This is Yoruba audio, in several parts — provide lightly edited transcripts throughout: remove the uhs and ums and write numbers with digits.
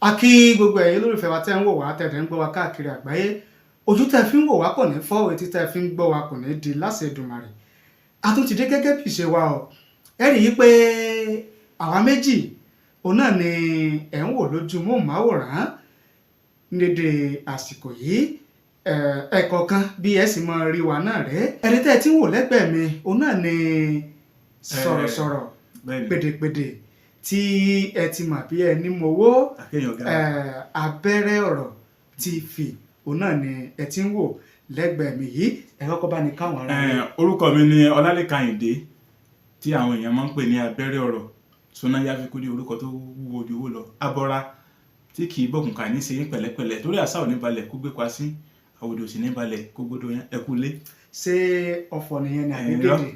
A kí gbogbo ẹ̀yin olólùfẹ́ wa tẹ́ ń wò wá tẹ̀tẹ̀ ń gbọ́ wa káàkiri àgbáyé. Ojú tẹ́ fi ń wò wá kò ní fọ́, etí tẹ́ fi ń gbọ́ wa kò ní di láṣẹ Èdùmàrè. A tún ti dé gẹ́gẹ́ bí ìṣe wa o. Ẹ rí i pé àwa méjì òun náà ni ẹ̀ ń wò lójú móhùnmáwòrán ní dédé àsìkò yìí. Ẹ̀kọ̀ọ̀kan bí ẹ sì máa rí wa náà rẹ́. Ẹni tẹ́ ẹ ti ń wò lẹ́gbẹ̀ẹ́ mi òun náà ni sọ̀rọ̀sọ̀rọ̀ pèdèpèdè tí ẹ ti mọ̀ bí ẹni mowó abẹ́rẹ́ ọ̀rọ̀ TV òun náà ni ẹ ti ń wò lẹ́gbẹ̀ẹ́ mi yìí. Ẹ kọ́kọ́ bá ní káwọn ará rẹ̀. Orúkọ mi ni Ọlálékan Àyìndé tí àwọn èèyàn máa ń pè ní abẹ́rẹ́ ọ̀rọ̀ sọ́nà yáfikúndé, orúkọ tó wúwo ju owó lọ, abọ́ra tí kì í bọ̀kùn ká ní ṣe pẹ̀lẹ́pẹ̀lẹ́ torí àṣà ò ní balẹ̀ kó gbé pa sí àwòdò sì ní balẹ̀ kó gbódò yẹn ẹkú lé. Ṣé ọ̀fọ̀ nìyẹn ni àbí dèdè?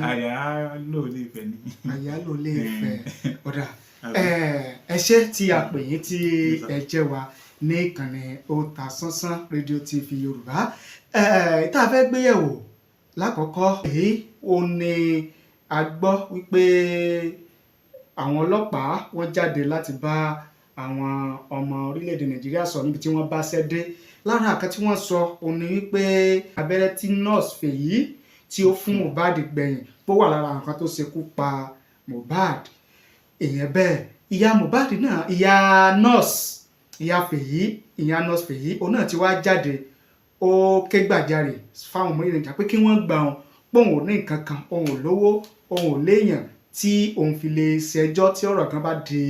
Àyà ló lè fẹ́ ni. Àyà ló lè fẹ́ ọ̀dà. Ẹ ṣé tí a pè yín tí ẹ jẹ́ wa ní ìkànnì Otasansan rédíò TV Yorùbá. Tá a fẹ́ gbéyẹ̀wò lákọ̀ọ́kọ́ èyí ò ní a gbọ́ wípé àwọn ọlọ́pàá wọ́n jáde láti bá àwọn ọmọ orílẹ̀-èdè Nàìjíríà sọ níbi tí wọ́n bá ṣẹ́ dé. Lára àkàn tí wọ́n sọ òun ni wípé abẹ́rẹ́ tí nọ́ọ̀sì Fèyí tí ó fún Mohbad gbẹ̀yìn bó wà lára nǹkan tó ṣekú pa Mohbad. Èèyàn bẹ́ẹ̀ ìyá Mohbad náà ìyá nọ́ọ̀sì Fèyí òun náà ti wá jáde ó ké gbàjarè fáwọn ọmọ Nàìjíríà pé kí wọ́n gbà wọn pòun ò ní nǹkan kan, òun ò lówó, òun ò léèyàn tí òun fi lè ṣẹjọ́ tí ọ̀rọ̀ kan bá di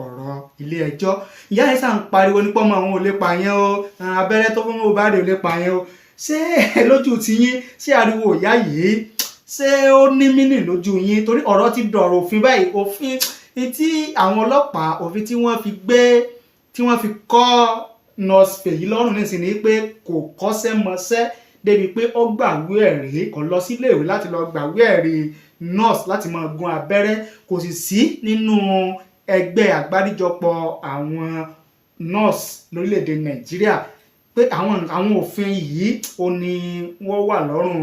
ọ̀rọ̀ ilé ẹjọ́. Ìyá yẹn sàn pariwo nípa ọmọ àwọn ò lè pa yẹn o, abẹ́rẹ́ tó fún Mohbad ò lè pa yẹn o. Ṣé lójú tiyín ṣé ariwo ìyá yìí ṣé ó ní mínì lójú yín? Torí ọ̀rọ̀ ti dọ̀rọ̀ òfin báyìí, òfin tí àwọn ọlọ́pàá òfin tí wọ́n fi kọ́ nọ́ọ̀sì Fèyí lọ́rùn nísìnyí pé kò kọ́ṣẹ́ mọṣẹ́ débi pé ó gbàwé ẹ̀rí kò lọ sílé ìwé láti lọ gbàwé ẹ̀rí nọ́ọ̀sì láti máa gún abẹ́rẹ́, kò sì sí nínú ẹgbẹ́ àgbáríjọpọ̀ àwọn nọ́ọ̀sì lórílẹ̀‐èdè Nàìjíríà pé àwọn òfin yìí ò ní wọ́n wà lọ́rùn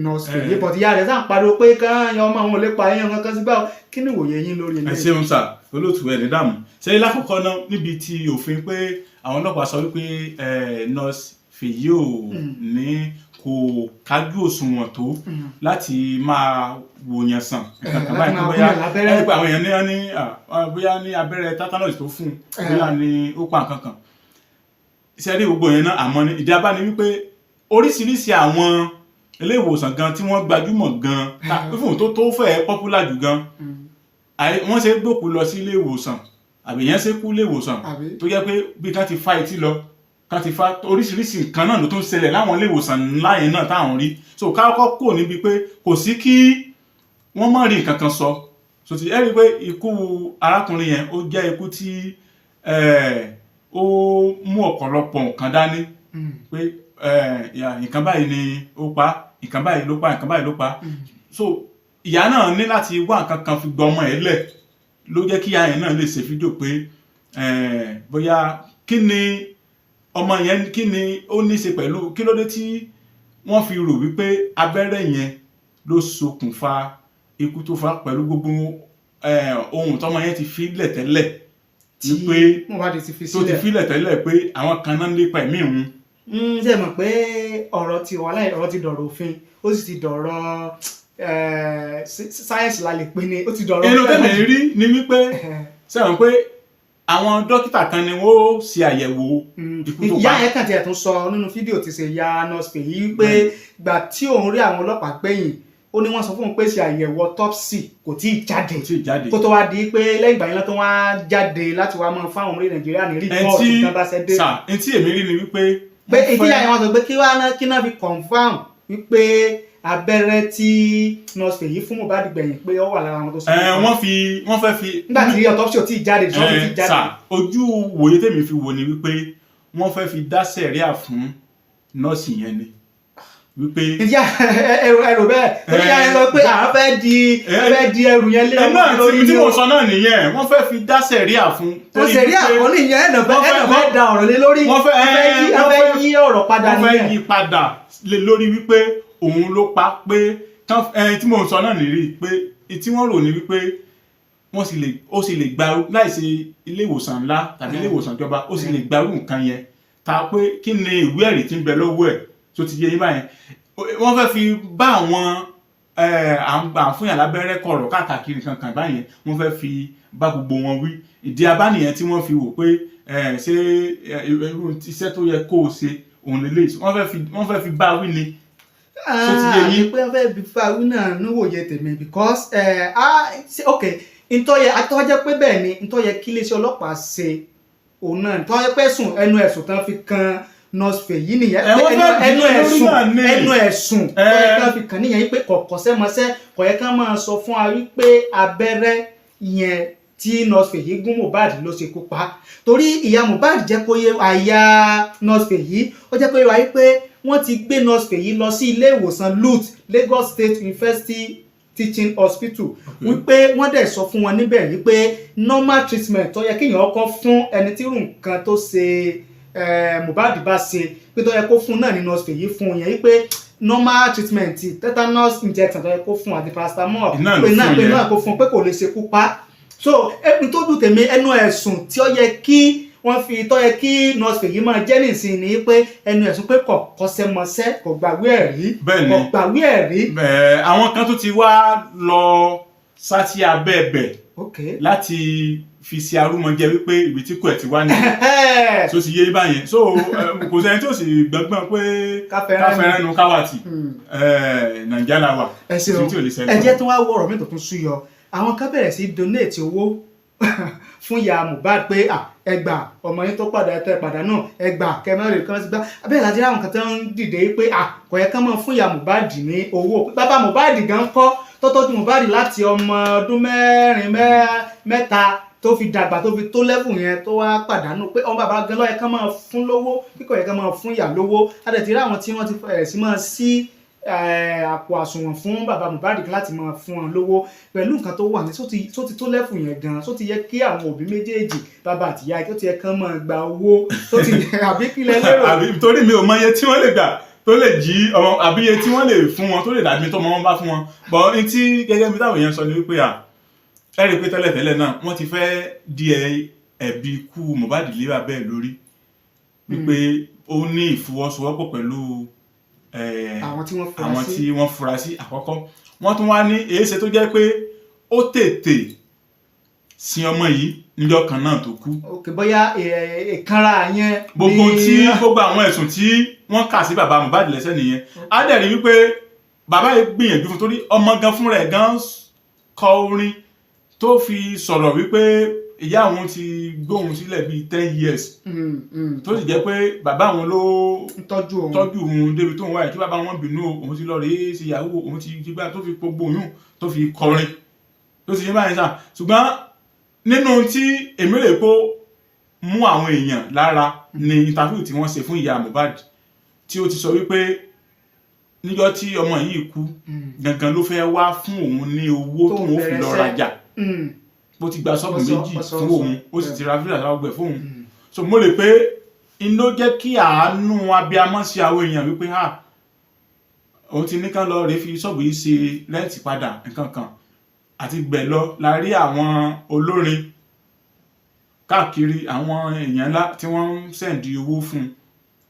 nọ́ọ̀sì Fèyí. Bọ̀dì ìyá rẹ̀ sáà pariwo pé káyọ̀ ọmọ àwọn ò lè pa ẹyàn kankan sí báwo. Kí ni ìwòye yín lórí ilé? Ẹ ṣeun sà olóòtú ẹ̀ ní dààmú. Ṣé lákòókò náà níbi tí òfin pé àwọn ọlọ́pàá sọ wípé nọ́ọ̀sì Fèyí ò ní kò kájú òṣùwọ̀n tó láti máa wòyàn sàn kankan báyìí tó bóyá ẹni pé àwọn èèyàn ní bóyá ní abẹ́rẹ́ tetanus tó fún bóyá ní ó pa nǹkan kan. Iṣẹ́ rí gbogbo yẹn náà àmọ́ ní ìdí abá ni wípé oríṣiríṣi àwọn ilé ìwòsàn gan tí wọ́n gbajúmọ̀ gan fún tó fẹ́ popular jù gan wọ́n ṣe gbòkú lọ sí ilé ìwòsàn àbí yẹn ṣe kú ilé ìwòsàn tó jẹ́ pé bí ká ti fa etí lọ ká ti fa oríṣiríṣi nǹkan náà ló tó ń ṣẹlẹ̀ láwọn ilé ìwòsàn ńlá yẹn náà táwọn rí. So ká kọ́kọ́ kò níbi pé kò sí kí wọ́n má rí nǹkan kan sọ. So ti ẹ rí i pé ikú arákùnrin yẹn ó jẹ́ ikú tí ó mú ọ̀pọ̀lọpọ̀ nǹkan dání pé nǹkan báyìí ni ó pa, nǹkan báyìí ló pa, nǹkan báyìí ló pa. So ìyá náà ní láti wá nǹkan kan fi gbọ́ ọmọ ẹ̀ lẹ̀ ló jẹ́ kí ìyá yẹn náà lè ṣe fídíò pé bóyá kí ni ọmọ yẹn kí ni ó ní ṣe pẹ̀lú kí ló dé tí wọ́n fi rò wípé abẹ́rẹ́ yẹn ló ṣokùnfà ikú tó fà pẹ̀lú gbogbo ohun tọ́mọ yẹn ti fi lẹ̀ tẹ́lẹ̀ wípé tó ti fi lẹ̀ tẹ́lẹ̀ pé àwọn kan náà lépa ẹ̀mí òun. Ṣé mọ̀ pé ọ̀rọ̀ ti wà láì ọ̀rọ̀ ti dọ̀rọ̀ òfin ó sì ti dọ̀rọ̀ sáyẹ́nsì la lè pè ní ó ti dọ̀rọ̀. inú tẹ́lẹ̀ rí ni wípé sẹ́wọ̀n pé àwọn dókítà kan ni wọ́n ṣe àyẹ̀wò ikú tó pa. Ìyá yẹn kàn tiẹ̀ tún sọ nínú fídíò tí ṣe ya nọ́ọ̀sì Fèyí pé gbà tí òun rí àwọn ọlọ́pàá gbẹ̀yìn ó ní wọ́n sọ fún un pé ṣe àyẹ̀wò autopsy kò tí ì jáde kó tó wá di pé lẹ́yìn ìgbà yẹn tó wá jáde láti wá mọ́ fáwọn ọmọ Nàìjíríà ní rìpọ́ọ̀tù tí wọ́n bá ṣẹ́ dé. Etí èmi rí ni wípé ìdíyà yẹn wọ́n sọ pé kí náà fi confam wípé abẹ́rẹ́ tí nọ́ọ̀sì Fèyí fún Mohbad gbẹ̀yìn pé ó wà lára àwọn tó sọ. wọ́n fẹ́ fi nígbà tí autopsy ò tí ì jáde tí ì jáde. ojú wòye tèmi fi wò ni wípé wọ́n fẹ́ fi dá sẹ̀ríà fún nọ́ọ̀sì yẹn ni wípé. ìyá ẹrù bẹ́ẹ̀ ìyá ẹ sọ pé àwọn fẹ́ di ẹrù yẹn lé ọmọ lórí ni. tí mo sọ náà nìyẹn wọ́n fẹ́ fi dá sẹ̀ríà fún. sẹ̀ríà kọ́ nìyẹn ẹ̀nà fẹ́ da ọ̀rọ̀ lé lórí. wọ́n fẹ́ yí ọ̀rọ̀ padà nìyẹn. wọ́n fẹ́ yí padà lé lórí wípé òun ló pa pé tí mo sọ náà nìrí pé tí wọ́n rò ní wípé ó sì lè gba láìsí ilé ìwòsàn ńlá tàbí ilé ìwòsàn ìjọba ó sì lè gba irú nǹkan yẹn ta pé kí ni ìwé ẹ̀rí tí ń bẹ lọ́wọ́ ẹ̀ tó ti yé yín báyẹn wọ́n fẹ́ fi bá àwọn àfúnyàn lábẹ́rẹ́ kọ̀rọ̀ káàkiri kankan báyẹn wọ́n fẹ́ fi bá gbogbo wọn wí ìdí abánìyẹn tí wọ́n fi wò pé ṣé irú iṣẹ́ tó yẹ kó o ṣe òun lélẹ́yìí wọ́n fẹ́ fi bá wí ni. àyè pé wọ́n fẹ́ fi bá wí náà níwòye tèmi because ok ntọ́jẹ́ pé bẹ́ẹ̀ ni ntọ́jẹ́ kí iléeṣẹ́ ọlọ́pàá ṣe òun náà ntọ́jẹ́ pé ẹnu ẹ̀sùn tán fi kan nurse Feyi nìyẹn ẹnu ẹ̀sùn tọ́jẹ́ kan fi kàn níyẹn pé kọ̀kọ́sẹ́mọsẹ́ kọ̀yẹ́ kan máa sọ fún wa wípé abẹ́rẹ́ yẹn tí nurse Feyi gún Mohbad ló ṣe kú pa torí ìyá Mohbad jẹ́ kó yé àyà nurse Feyi ó jẹ́ kó yé wa wípé wọ́n ti gbé nurse Feyi lọ sí ilé ìwòsàn LUTH Lagos State University Teaching Hospital wípé wọ́n dẹ̀ sọ fún wọn níbẹ̀ wípé normal treatment tó yẹ kéèyàn kọ́ fún ẹni tí irú nǹkan tó ṣe Mohbad bá ṣe pé tó yẹ kó fún náà ní nurse Feyi fún yẹn wípé normal treatment tetanus injection tó yẹ kó fún àti paracetamol pé náà kó fún pé kò lè ṣekú pa so ẹni tó dùn tèmi ẹnu ẹ̀sùn tí ó yẹ kí wọ́n fi tọ́ yẹ kí nurse Feyi máa jẹ́ nìsín ni pé ẹnu ẹ̀sùn pé kò kọ́ṣẹ́mọṣẹ́ kò gbàwé ẹ̀rí kò gbàwé ẹ̀rí. àwọn kan tó ti wá lọ sátí abẹ́ẹ̀bẹ̀ láti fi ṣe arúmọjẹ wípé ibi tí kò ẹ̀ ti wá ní tó ti yé báyẹn so kò sẹ́ni tó sì gbọ́ngbọ́n pé káfẹ́rẹ́nu káwàtì nàìjíríà la wà tí ò lè ṣẹlẹ̀. ẹ jẹ́ tó wá wọ ọ̀rọ̀ mi tó tún súyọ àwọn kan bẹ̀rẹ̀ sí donate owó fún ìyá Mohbad pé ẹgbà ọmọ yín tó pàdánù ẹgbà kẹmẹ́rin kan sí gbá abẹ́rẹ́ láti rí àwọn kan tó ń dìde pé kò yẹ kán mọ́ fún ìyá Mohbad ní owó bàbá Mohbad gan kọ́ tó tọ́jú Mohbad láti ọmọ ọdún mẹ́ta tó fi dàgbà tó fi tó level yẹn tó wá pàdánù pé ọmọ bàbá gan ló yẹ kán máa fún lówó kíkọ̀ yẹ kán máa fún ìyá lówó láti rí àwọn tí wọ́n ti fẹ̀rẹ̀ sí máa sí àpò àsùnwọ̀n fún bàbá Mohbad láti máa fún wọn lówó pẹ̀lú nǹkan tó wà ní tó ti tó lẹ́fù yẹn gan tó ti yẹ kí àwọn òbí méjèèjì bàbá àtìyá tó ti yẹ kán máa gba owó tó ti àbí kílẹ̀ lérò. àbí torí mi ò mọ iye tí wọ́n lè gbà tó lè jí ọmọ àbí iye tí wọ́n lè fún wọn tó lè dàbí tó ọmọ wọn bá fún wọn bọ́ ní tí gẹ́gẹ́ bí táwọn èèyàn sọ ni wípé ẹ rí i pé tẹ́lẹ̀tẹ́lẹ̀ náà wọ́n ti fẹ́ di ẹ̀bi ikú Mohbad lé bàbá ẹ̀ lórí wípé ó ní ìfọwọ́sowọ́pọ̀ pẹ̀lú àwọn tí wọ́n fura sí àkọ́kọ́ wọ́n tún wá ní èéṣe tó jẹ́ pé ó tètè sin ọmọ yìí níjọ́ kan náà tó kú. òkè bóyá ìkanra yẹn. gbogbo àwọn ẹ̀sùn tí wọ́n kà sí bàbá Mohbad lẹ́sẹ̀ nìyẹn á dẹ̀ rí wípé bàbá yìí gbìyànjú fún torí ọmọ gan fúnra ẹ̀ gan kọ orin tó fi sọ̀rọ̀ wípé ìyá àwọn ti gbóhùn sílẹ̀ bíi 10 years tó sì jẹ́ pé bàbá àwọn ló tọ́jú òun débi tó ń wáyé kí bàbá wọn bínú òun ti lọ rèé sí ìyàwó òun ti gbá tó fi gbogbo oyún tó fi kọrin tó sì yé báyìí sá ṣùgbọ́n nínú tí èmi rè kó mú àwọn èèyàn lára ní interview tí wọ́n ṣe fún ìyá Mohbad tí ó ti sọ wípé níjọ́ tí ọmọ yìí kú gangan ló fẹ́ wá fún òun ní owó tó òun fi lọ rajà bó ti gba ṣọ́ọ̀bù méjì fún òun ó sì ti ra fílà láwùgbẹ̀ fún òun so mo lè pé iná jẹ́ kí àánú abiyamọ sí àwọn èèyàn wípé òun ti ní kán lọ rèé fi ṣọ́ọ̀bù yìí ṣe rẹ́ǹtì padà nǹkan kan àti gbẹ̀ lọ la rí àwọn olórin káàkiri àwọn èèyàn ńlá tí wọ́n ń sẹ̀ǹdì owó fún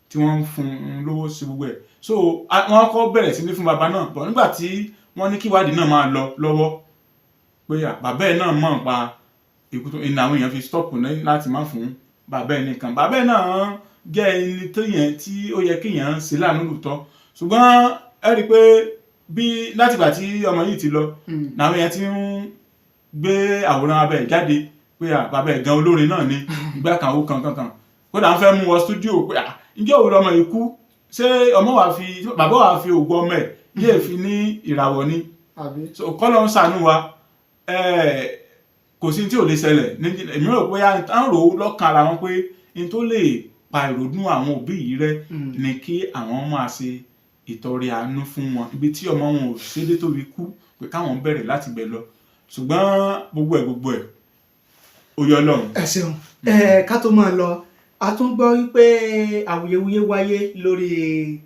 tí wọ́n ń fún un lówó sí gbogbo ẹ̀ so wọ́n kọ́ bẹ̀rẹ̀ sí ní fún bàbá náà bọ̀ nígbà tí wọ́n ní kí ìwádìí náà máa lọ lọ́wọ́ pé bàbá ẹ̀ náà mọ̀ pa ikú tó ní àwọn èèyàn fi stọ́ọ̀pù láti má fún bàbá ẹ̀ nìkan bàbá ẹ̀ náà jẹ́ ẹni tó yẹn tí ó yẹ kéèyàn ṣe láàánú lòótọ́ ṣùgbọ́n ẹ rí i pé bí látìgbà tí ọmọ yìí ti lọ làwọn èèyàn ti ń gbé àwòrán bàbá ẹ̀ jáde pé bàbá ẹ̀ gan olórin náà ni ìgbà kan ó kankan kódà ń fẹ́ mú wọ stúdíò pé ǹjẹ́ òwúrọ̀ ọmọ yìí kú ṣé bàbá wa fi ògbó ọmọ ẹ̀ yéè fi ní ìràwọ̀ ni kọ́lọ́ ń ṣàánú wa kò sí tí ò lè ṣẹlẹ̀ èmi rò pé à ń rò ó lọ́kàn ara wọn pé n tó lè pa ìrònú àwọn òbí yìí rẹ́ ni kí àwọn máa ṣe ìtọrẹ àánú fún wọn ibi tí ọmọ wọn ò ṣe dé tó fi kú pé káwọn bẹ̀rẹ̀ láti bẹ̀ lọ ṣùgbọ́n gbogbo ẹ̀ ó yọ Ọlọ́run. ẹ ṣeun ká tó máa lọ a tún gbọ́ wípé awuyewuye wáyé lórí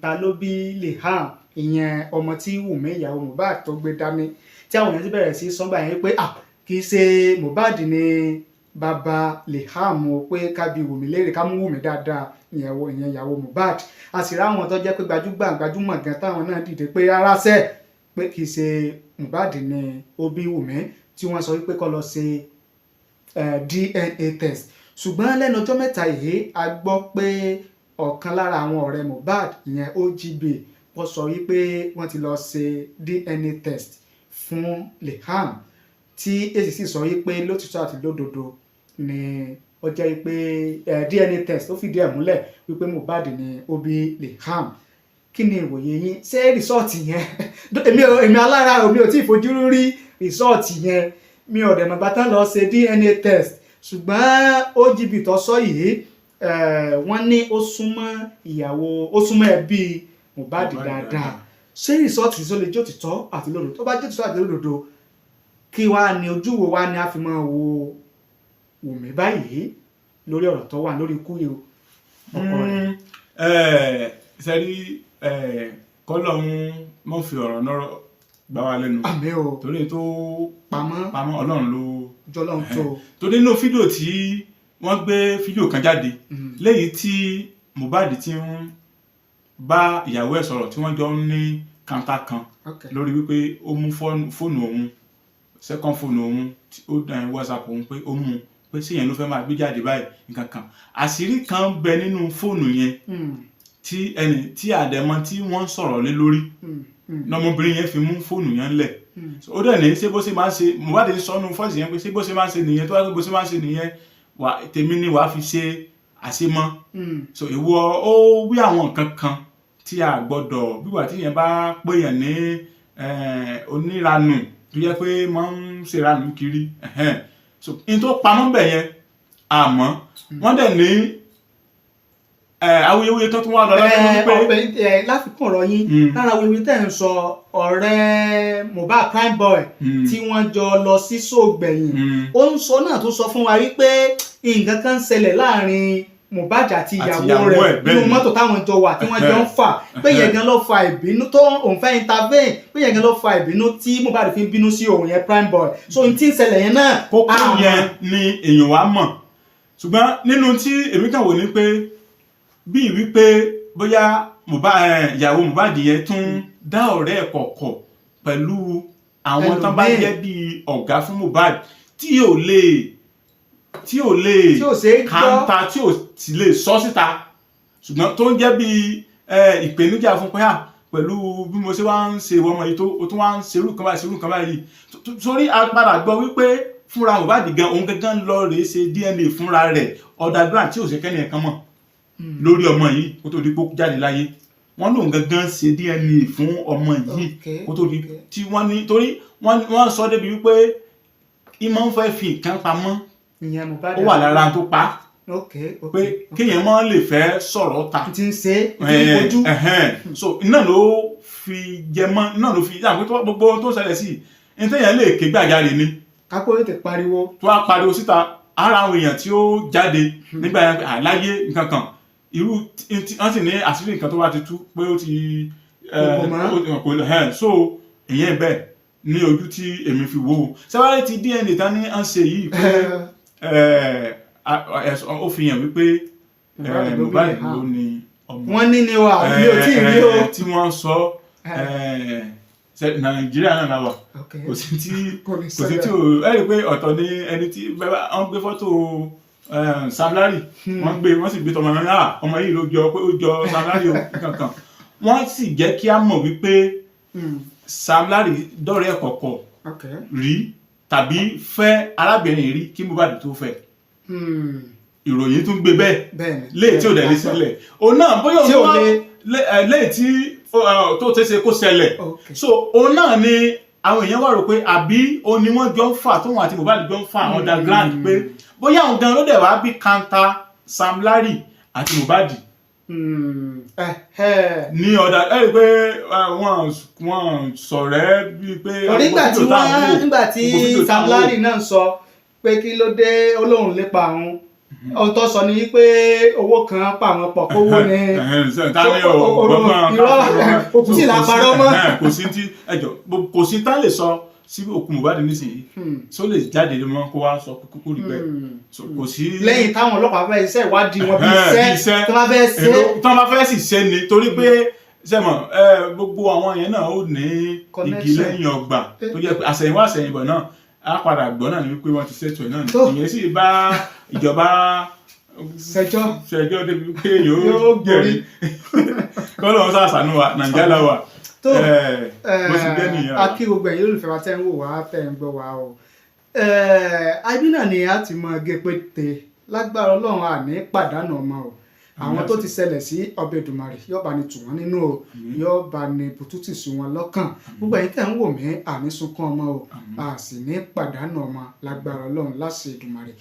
ta ló bí Liam ìyẹn ọmọ tí Wumi ìyàwó Mohbad tó gbé dání tí àwọn èèyàn ti bẹ̀rẹ̀ sí sọ́nbà yẹn pé kì í ṣe Mohbad ni bàbá Liam o pé ká bi Wumi léèrè ká mú Wumi dáadáa ìyẹn ìyàwó Mohbad a sì ráwọn tó jẹ́ pé gbajúmọ̀ gan táwọn náà dìde pé rárá sẹ́ pé kì í ṣe Mohbad ni ó bí Wumi tí wọ́n sọ wípé kó lọ ṣe DNA test ṣùgbọ́n lẹ́nu ọjọ́ mẹ́ta yìí a gbọ́ pé ọ̀kan lára àwọn ọ̀rẹ́ Mohbad ìyẹn OGB wọ́n sọ wípé wọ́n ti lọ ṣe DNA test fún Liam tí èsì sì sọ wípé lótìtọ́ àti lódodo ni ó jẹ́ wípé DNA test ó fìdí ẹ̀ múlẹ̀ wípé Mohbad ni ó bí Liam kí ni ìwòye yín ṣé rìsọ́ọ̀tì yẹn èmi alára mi ò tí ì fojú rí rìsọ́ọ̀tì yẹn mi ò dẹ̀ mọ̀ bá tán lọ ṣe DNA test ṣùgbọ́n OGB tó sọ yìí wọ́n ní ó súnmọ́ ẹbí Mohbad dáadáa ṣé rìsọ́ọ̀tì tó lè jẹ́ òtítọ́ àti lódodo tó bá jẹ́ òtítọ́ àti lódodo kí wá ní ojú wo wá ní a fi máa wo Wùmí báyìí lórí ọ̀rọ̀ tó wà lórí ikú yìí ọkọ rẹ̀. sẹ́rí kọ́lọ̀ mọ́ fi ọ̀rọ̀ náà gbá wa lẹ́nu àmín o torí tó pamọ́ ọlọ́run ló jọlọ́run tó torí nínú fídíò tí wọ́n gbé fídíò kan jáde lẹ́yìn tí Mohbad ti ń bá ìyàwó ẹ̀ sọ̀rọ̀ tí wọ́n jọ ń ní kàńtà kan lórí wípé ó mú fóònù òun second fóònù òun ó dàn WhatsApp òun pé ó mú pé sí yẹn ló fẹ́ máa gbé jáde báyìí nǹkan kan àṣírí kan bẹ nínú fóònù yẹn tí àdẹ̀mọ́ tí wọ́n sọ̀rọ̀ lé lórí lọmọbìnrin yẹn fi mú fóònù yẹn lẹ̀ ó dẹ̀ ní ṣé bó ṣe máa ń ṣe Mohbad sọnù fọ́ọ̀sì yẹn pé ṣé bó ṣe máa ń ṣe nìyẹn tó wá pé bó ṣe máa ń ṣe nìyẹn tèmi ni wàá fi ṣe àṣemọ́ so ìwọ ó wí àwọn nǹkan kan tí a gbọ́dọ̀ bíwà tí yẹn bá péyàn ní oníranù tó yẹ pé máa ń ṣèranù kiri so in tó pamọ́ bẹ̀ yẹn àmọ́ wọ́n dẹ̀ ní awuyewuye tó tún wá lọ lọ́dún wípé láfikún ọ̀rọ̀ yín lára awuyewuye tẹ̀ ń sọ ọ̀rẹ́ Mohbad prime boy tí wọ́n jọ lọ sí sóògbẹ̀yìn ó ń sọ náà tó sọ fún wa wípé nǹkan kan ń ṣẹlẹ̀ láàrin Mohbad àti ìyàwó rẹ̀ nínú mọ́tò táwọn jọ wà tí wọ́n jọ ń fà pé yẹn gan ló fa ìbínú tó òun fẹ́ intervene pé yẹn gan ló fa ìbínú tí Mohbad fi ń bínú sí òun yẹn prime boy so n tí ń ṣẹlẹ̀ yẹn náà. kókó yẹn ni èèyàn wá mọ̀ ṣùgbọ́n nínú tí èmi kàn wò ní pé bíi wípé bóyá ìyàwó Mohbad yẹn tún dá ọ̀rẹ́ ẹ̀ kọ̀ọ̀kọ̀ pẹ̀lú àwọn tán bá jẹ́ bíi ọ̀gá fún Mohbad tí ò lè kàńtà tí ò sì lè sọ síta ṣùgbọ́n tó ń jẹ́ bíi ìpèníjà fún pé pẹ̀lú bí mo ṣe wá ń ṣe ìwọ ọmọ yìí tó tún wá ń ṣerú kan báyìí sórí agbára gbọ́ wípé fúnra Mohbad gan òun gangan lọ rèé ṣe DNA fúnra rẹ̀ underground tí ò ṣe kẹ́ni ẹ̀kan mọ̀ lórí ọmọ yìí kó tó di pé ó jáde láyé wọ́n lóun gangan ṣe DNA fún ọmọ yìí kó tó di tí wọ́n ní torí wọ́n sọ débi wípé ìmọ̀ ń fẹ́ fi nǹkan pamọ́ ó wà lára tó pa pé kéèyàn máa lè fẹ́ sọ̀rọ̀ ta ti ń ṣe ojú so iná ló fi jẹ mọ́ iná ló fi yàgò gbogbo tó ṣẹlẹ̀ sí ní téèyàn lè ké gbàjarè ni kápó ètè pariwo tó wá pariwo síta ara àwọn èèyàn tí ó jáde nígbà yẹn pé àláyé nǹkan kan irú wọ́n sì ní àṣírí nǹkan tó bá ti tú pé ó ti so ìyẹn bẹ́ẹ̀ ní ojú tí èmi fi wò ó sẹ́wárí ti DNA tán ní à ń ṣe yìí pé ó fi hàn wípé Mohbad ló ní ọmọ wọ́n ní ni wà mi ò tí ì rí o tí wọ́n sọ Nàìjíríà náà náà wà kò sí tí ò ẹ rí i pé ọ̀tọ̀ ni ẹni tí wọ́n gbé fọ́tò Sam Larry wọ́n sì gbé tọmọ náà ọmọ yìí ló jọ pé ó jọ Sam Larry kankan wọ́n sì jẹ́ kí á mọ̀ wípé Sam Larry dọ̀rẹ́ ẹ̀ kọ̀kọ̀ rí tàbí fẹ́ arábìnrin rí kí Mohbad tó fẹ́ ìròyìn tún gbé bẹ́ẹ̀ léè tí ò dẹ̀ lè ṣẹlẹ̀ òun náà bóyá òun náà léè tí tó tẹ́sẹ̀ kó ṣẹlẹ̀ so òun náà ni àwọn èèyàn wà rò pé àbí òun ni wọ́n jọ ń fà tóun àti Mohbad jọ ń fà underground pé bóyá òun gan ló dẹ̀ wá bí kanta Sam Larry àti Mohbad ní ọ̀dà rí pé wọ́n sọ̀rẹ́ bíi pé nígbà tí Sam Larry náà sọ pé kí ló dé olóhùn lépa àwọn ohun tó sọ ni pé owó kan pa àwọn pọ̀ kówó ni irọ́ òkú sì là parọ́ mọ́ kò sí tá lè sọ sí òkú Mohbad nísìnyí tó lè jáde mọ́ kó wá sọ kókó rí bẹ́ẹ̀ kò sí. lẹ́yìn táwọn ọlọ́pàá fẹ́ iṣẹ́ ìwádìí wọn bí iṣẹ́ tó bá fẹ́ sì ṣe ni torí pé sẹ́mọ̀ gbogbo àwọn yẹn náà ó ní igi lẹ́yìn ọgbà tó jẹ́ pé àṣẹ̀yìnwá àṣẹ̀yìnbọ̀ náà á padà gbọ́ náà ní wípé wọ́n ti ṣètò ẹ̀ náà ní ìyẹn sì bá ìjọba ṣẹjọ́ débi pé yóò gbẹ̀rí kọ́lọ́ sàṣàánú wa Nàìjíríà wa bó ti gbẹ́ nìyẹn. a kí gbogbo ẹ̀yin olùfẹ́ wa tẹ́ ń wò wá tẹ́ ń gbọ́ wá o ibi náà ni a ti mọ gé pété lágbára Ọlọ́run àní pàdánù ọmọ o àwọn tó ti ṣẹlẹ̀ sí ọbẹ̀ Èdùmàrè yóò bá ní tù wọ́n nínú o yóò bá ní bùtútù sí wọn lọ́kàn gbogbo ẹ̀yin tẹ́ ń wò mí àní sunkún ọmọ o a sì ní pàdánù ọmọ lágbára Ọlọ́run láṣẹ Èdùmàrè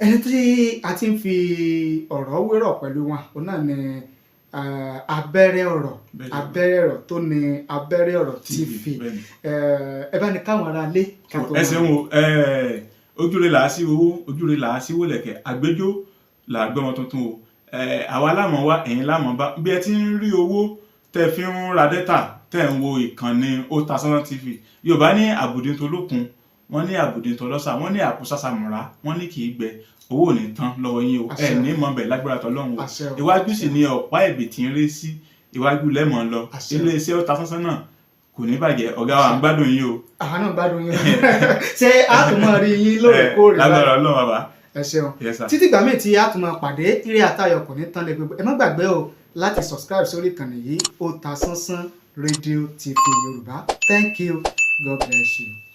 ẹni tí a ti ń fi ọ̀rọ̀ wérọ̀ pẹ̀lú wọn òun náà ni abẹ́rẹ́ ọ̀rọ̀ tó ní abẹ́rẹ́ ọ̀rọ̀ TV ẹ bá ní káwọn ará lé. ẹ ṣeun o ojúre là á sí owó ojúre là á sí wọlẹ̀kẹ̀ àgbéjó là á gbọ́mọ tuntun o àwa lámọ̀ wá ẹ̀yin lámọ̀ bá bí ẹ ti ń rí owó tẹ́ fi ń ra dẹ́tà tẹ́ ń wo ìkànnì Otasansan TV Yorùbá ní àbùdí tó lókun wọ́n ní àbùdí tó lọ́sà wọ́n ní àkúsàsàmùrà wọ́n ní kì í gbẹ owó ò ní tán lọ́wọ́ yín o ẹ ní mọ̀ bẹ̀ lágbára tọ́lọ́run o iwájú sì ni ọ̀pá ẹ̀bì tí ń rí sí iwájú lẹ́mọ̀ lọ iléeṣẹ́ Otasansan náà kò ní bàjẹ́ ọ̀gá wa ń gbádùn yín o. àwọn náà gbádùn yín ṣé a tún máa rí yín lóòrèkóòrè lágbára Ọlọ́run bàbá. ẹ ṣeun títí gbà míì tí a tún máa pàdé ire àtayọ̀ kò ní tán lè gbogbo ẹ má gbàgbé o láti subscribe sórí ìkànnì yìí Otasansan Radio TV Yorùbá. Thank you. God bless you.